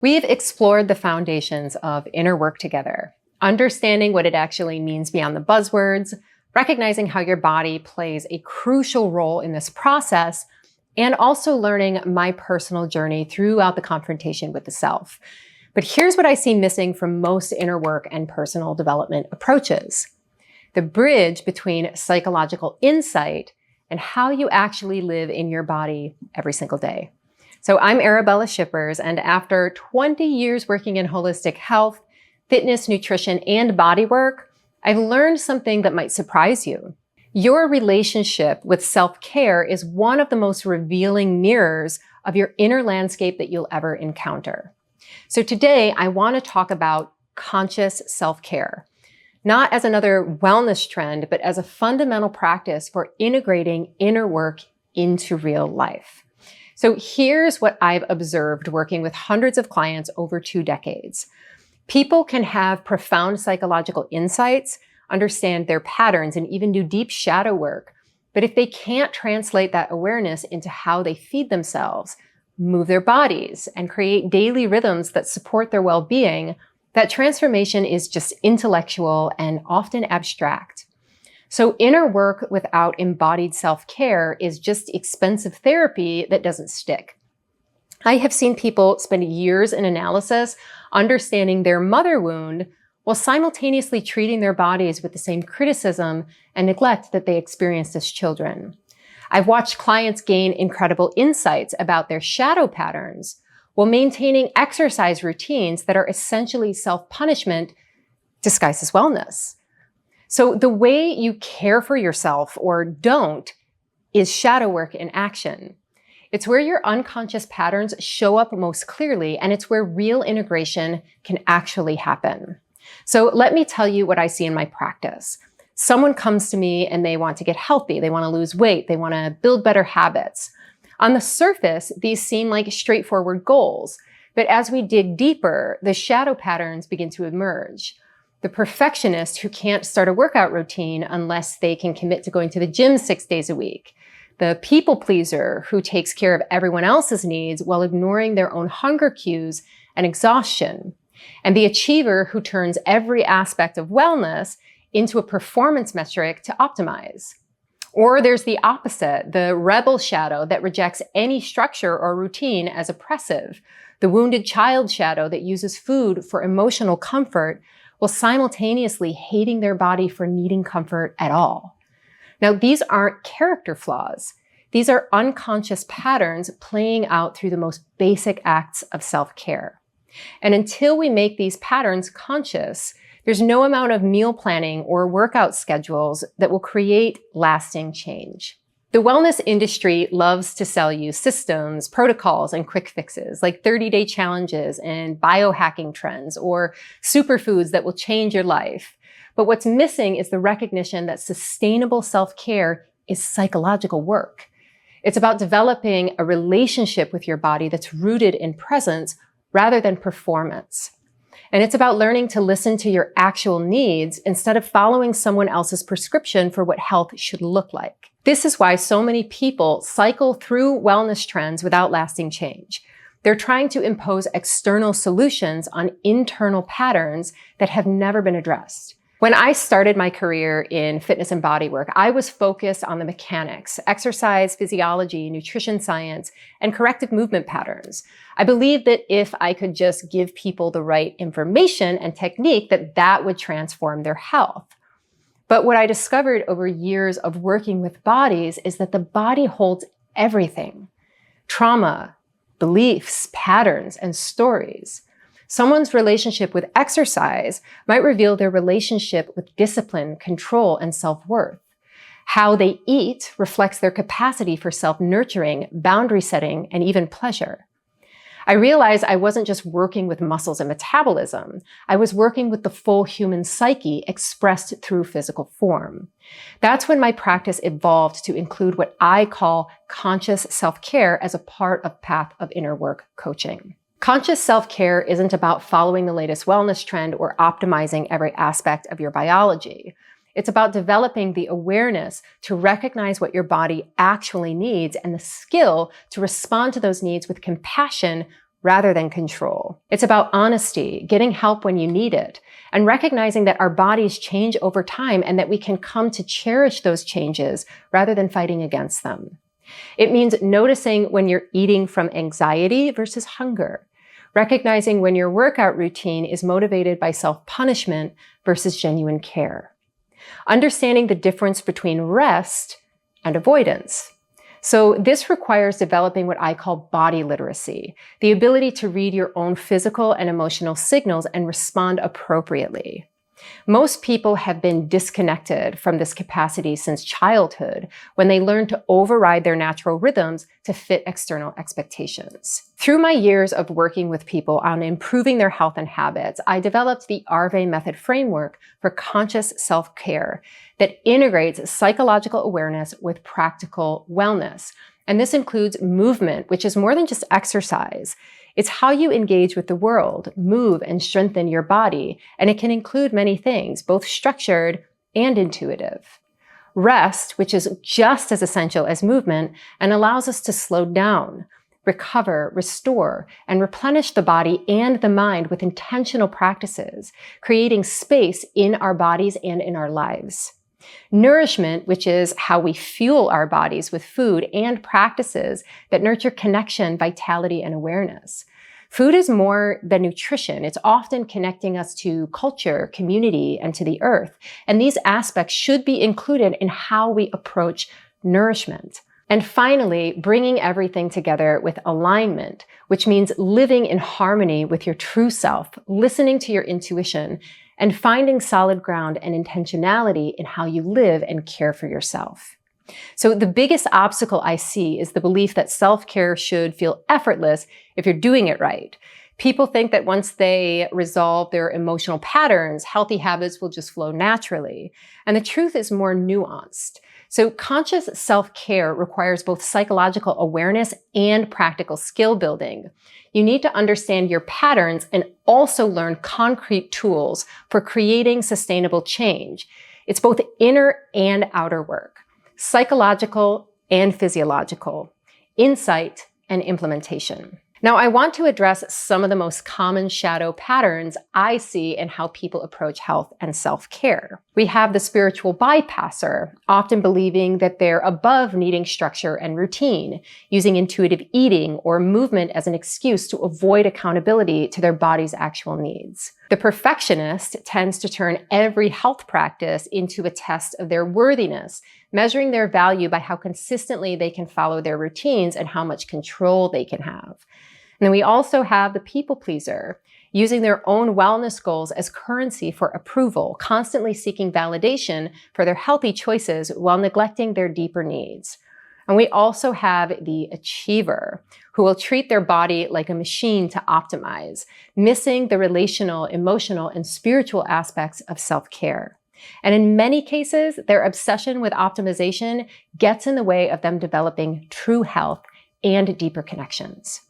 We've explored the foundations of inner work together, understanding what it actually means beyond the buzzwords, recognizing how your body plays a crucial role in this process, and also learning my personal journey throughout the confrontation with the self. But here's what I see missing from most inner work and personal development approaches: the bridge between psychological insight and how you actually live in your body every single day. So I'm Arabella Shippers, and after 20 years working in holistic health, fitness, nutrition, and body work, I've learned something that might surprise you. Your relationship with self-care is one of the most revealing mirrors of your inner landscape that you'll ever encounter. So today, I want to talk about conscious self-care, not as another wellness trend, but as a fundamental practice for integrating inner work into real life. So here's what I've observed working with hundreds of clients over 2 decades. People can have profound psychological insights, understand their patterns, and even do deep shadow work. But if they can't translate that awareness into how they feed themselves, move their bodies, and create daily rhythms that support their well-being, that transformation is just intellectual and often abstract. So inner work without embodied self-care is just expensive therapy that doesn't stick. I have seen people spend years in analysis understanding their mother wound while simultaneously treating their bodies with the same criticism and neglect that they experienced as children. I've watched clients gain incredible insights about their shadow patterns while maintaining exercise routines that are essentially self-punishment disguised as wellness. So the way you care for yourself or don't is shadow work in action. It's where your unconscious patterns show up most clearly, and it's where real integration can actually happen. So let me tell you what I see in my practice. Someone comes to me and they want to get healthy, they want to lose weight, they want to build better habits. On the surface, these seem like straightforward goals, but as we dig deeper, the shadow patterns begin to emerge. The perfectionist who can't start a workout routine unless they can commit to going to the gym 6 days a week. The people pleaser who takes care of everyone else's needs while ignoring their own hunger cues and exhaustion. And the achiever who turns every aspect of wellness into a performance metric to optimize. Or there's the opposite, the rebel shadow that rejects any structure or routine as oppressive. The wounded child shadow that uses food for emotional comfort while simultaneously hating their body for needing comfort at all. Now, these aren't character flaws. These are unconscious patterns playing out through the most basic acts of self-care. And until we make these patterns conscious, there's no amount of meal planning or workout schedules that will create lasting change. The wellness industry loves to sell you systems, protocols, and quick fixes like 30-day challenges and biohacking trends or superfoods that will change your life. But what's missing is the recognition that sustainable self-care is psychological work. It's about developing a relationship with your body that's rooted in presence rather than performance. And it's about learning to listen to your actual needs instead of following someone else's prescription for what health should look like. This is why so many people cycle through wellness trends without lasting change. They're trying to impose external solutions on internal patterns that have never been addressed. When I started my career in fitness and body work, I was focused on the mechanics, exercise, physiology, nutrition science, and corrective movement patterns. I believed that if I could just give people the right information and technique, that would transform their health. But what I discovered over years of working with bodies is that the body holds everything: trauma, beliefs, patterns, and stories. Someone's relationship with exercise might reveal their relationship with discipline, control, and self-worth. How they eat reflects their capacity for self-nurturing, boundary setting, and even pleasure. I realized I wasn't just working with muscles and metabolism. I was working with the full human psyche expressed through physical form. That's when my practice evolved to include what I call conscious self-care as a part of Path of Inner Work coaching. Conscious self-care isn't about following the latest wellness trend or optimizing every aspect of your biology. It's about developing the awareness to recognize what your body actually needs and the skill to respond to those needs with compassion rather than control. It's about honesty, getting help when you need it, and recognizing that our bodies change over time and that we can come to cherish those changes rather than fighting against them. It means noticing when you're eating from anxiety versus hunger, recognizing when your workout routine is motivated by self-punishment versus genuine care, understanding the difference between rest and avoidance. So this requires developing what I call body literacy, the ability to read your own physical and emotional signals and respond appropriately. Most people have been disconnected from this capacity since childhood, when they learned to override their natural rhythms to fit external expectations. Through my years of working with people on improving their health and habits, I developed the Arva Method framework for conscious self-care that integrates psychological awareness with practical wellness. And this includes movement, which is more than just exercise. It's how you engage with the world, move and strengthen your body, and it can include many things, both structured and intuitive. Rest, which is just as essential as movement and allows us to slow down, recover, restore, and replenish the body and the mind with intentional practices, creating space in our bodies and in our lives. Nourishment, which is how we fuel our bodies with food and practices that nurture connection, vitality, and awareness. Food is more than nutrition. It's often connecting us to culture, community, and to the earth. And these aspects should be included in how we approach nourishment. And finally, bringing everything together with alignment, which means living in harmony with your true self, listening to your intuition, and finding solid ground and intentionality in how you live and care for yourself. So the biggest obstacle I see is the belief that self-care should feel effortless if you're doing it right. People think that once they resolve their emotional patterns, healthy habits will just flow naturally. And the truth is more nuanced. So conscious self-care requires both psychological awareness and practical skill building. You need to understand your patterns and also learn concrete tools for creating sustainable change. It's both inner and outer work, psychological and physiological, insight and implementation. Now, I want to address some of the most common shadow patterns I see in how people approach health and self-care. We have the spiritual bypasser, often believing that they're above needing structure and routine, using intuitive eating or movement as an excuse to avoid accountability to their body's actual needs. The perfectionist tends to turn every health practice into a test of their worthiness, measuring their value by how consistently they can follow their routines and how much control they can have. And then we also have the people pleaser, using their own wellness goals as currency for approval, constantly seeking validation for their healthy choices while neglecting their deeper needs. And we also have the achiever, who will treat their body like a machine to optimize, missing the relational, emotional, and spiritual aspects of self-care. And in many cases, their obsession with optimization gets in the way of them developing true health and deeper connections.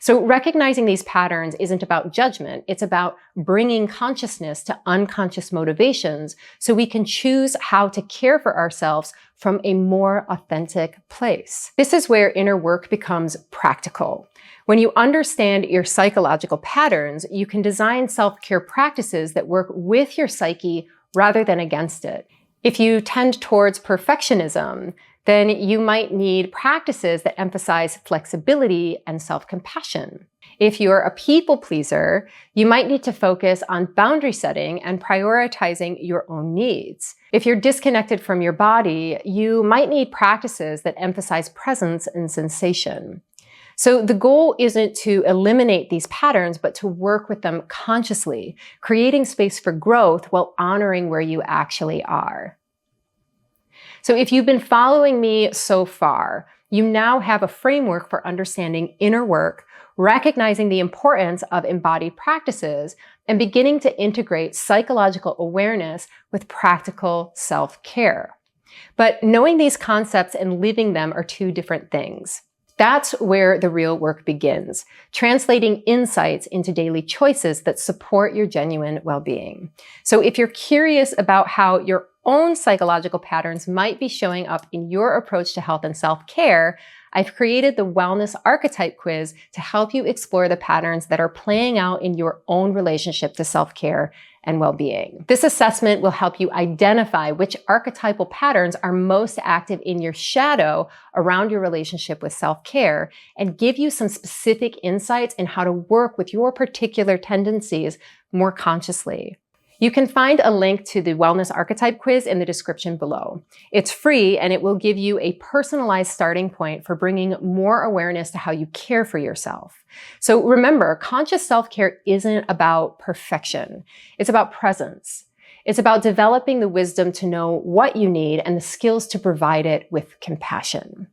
So recognizing these patterns isn't about judgment. It's about bringing consciousness to unconscious motivations so we can choose how to care for ourselves from a more authentic place. This is where inner work becomes practical. When you understand your psychological patterns, you can design self-care practices that work with your psyche rather than against it. If you tend towards perfectionism, then you might need practices that emphasize flexibility and self-compassion. If you're a people pleaser, you might need to focus on boundary setting and prioritizing your own needs. If you're disconnected from your body, you might need practices that emphasize presence and sensation. So the goal isn't to eliminate these patterns, but to work with them consciously, creating space for growth while honoring where you actually are. So if you've been following me so far, you now have a framework for understanding inner work, recognizing the importance of embodied practices, and beginning to integrate psychological awareness with practical self-care. But knowing these concepts and living them are two different things. That's where the real work begins, translating insights into daily choices that support your genuine well-being. So if you're curious about how your own psychological patterns might be showing up in your approach to health and self-care, I've created the Wellness Archetype Quiz to help you explore the patterns that are playing out in your own relationship to self-care and well-being. This assessment will help you identify which archetypal patterns are most active in your shadow around your relationship with self-care and give you some specific insights in how to work with your particular tendencies more consciously. You can find a link to the Wellness Archetype Quiz in the description below. It's free and it will give you a personalized starting point for bringing more awareness to how you care for yourself. So remember, conscious self-care isn't about perfection. It's about presence. It's about developing the wisdom to know what you need and the skills to provide it with compassion.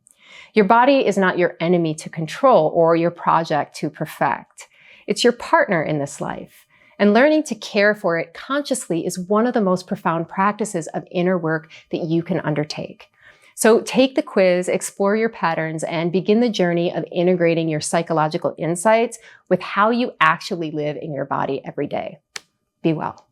Your body is not your enemy to control or your project to perfect. It's your partner in this life. And learning to care for it consciously is one of the most profound practices of inner work that you can undertake. So take the quiz, explore your patterns, and begin the journey of integrating your psychological insights with how you actually live in your body every day. Be well.